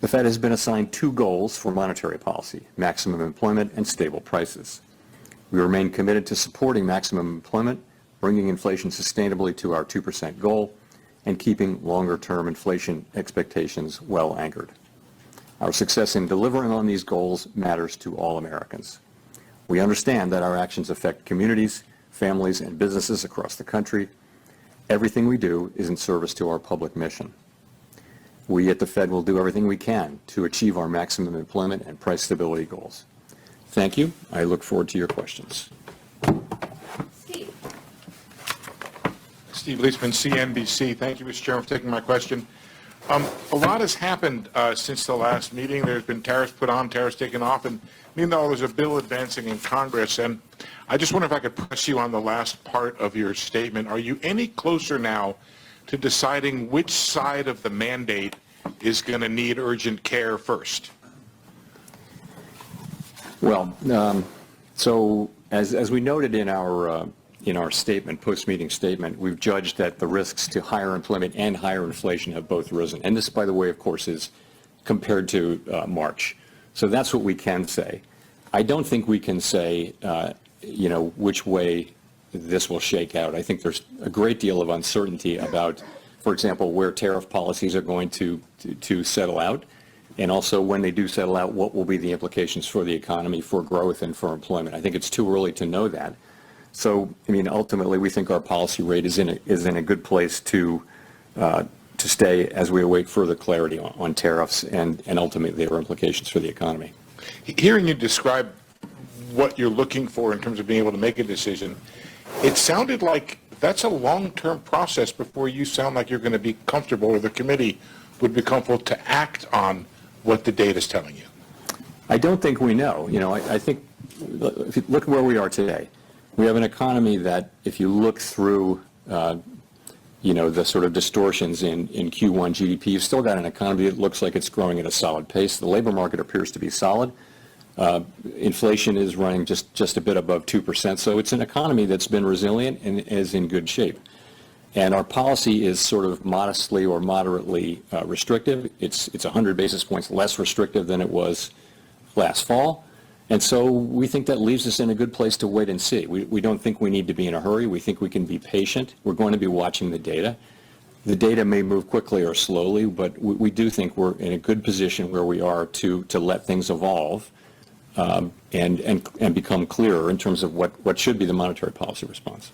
Fed has been assigned two goals for monetary policy: maximum employment and stable prices. We remain committed to supporting maximum employment, bringing inflation sustainably to our 2% goal, and keeping longer-term inflation expectations well anchored. Our success in delivering on these goals matters to all Americans. We understand that our actions affect communities, families, and businesses across the country. Everything we do is in service to our public mission. We at the Fed will do everything we can to achieve our maximum employment and price stability goals. Thank you. I look forward to your questions. Steve Liesman, CNBC. Thank you, Mr. Chairman, for taking my question. A lot has happened since the last meeting. There's been tariffs put on, tariffs taken off, and meanwhile there's a bill advancing in Congress. And I just wonder if I could press you on the last part of your statement. Are you any closer now to deciding which side of the mandate is going to need urgent care first? Well, so as we noted in our statement, post-meeting statement, we've judged that the risks to higher employment and higher inflation have both risen. And this, by the way, of course, is compared to March. So that's what we can say. I don't think we can say, which way this will shake out. I think there's a great deal of uncertainty about, for example, where tariff policies are going to settle out, and also when they do settle out, what will be the implications for the economy, for growth, and for employment. I think it's too early to know that. So, ultimately, we think our policy rate is in a good place to stay as we await further clarity on tariffs and ultimately their implications for the economy. Hearing you describe what you're looking for in terms of being able to make a decision, it sounded like that's a long-term process before you sound like you're going to be comfortable, or the committee would be comfortable to act on what the data is telling you. I don't think we know. I think if you look where we are today, we have an economy that, if you look through, the sort of distortions in Q1 GDP, you've still got an economy that looks like it's growing at a solid pace. The labor market appears to be solid. Inflation is running just a bit above 2%. So it's an economy that's been resilient and is in good shape. And our policy is sort of modestly or moderately restrictive. It's 100 basis points less restrictive than it was last fall. And so we think that leaves us in a good place to wait and see. We don't think we need to be in a hurry. We think we can be patient. We're going to be watching the data. The data may move quickly or slowly, but we do think we're in a good position where we are to let things evolve and become clearer in terms of what should be the monetary policy response.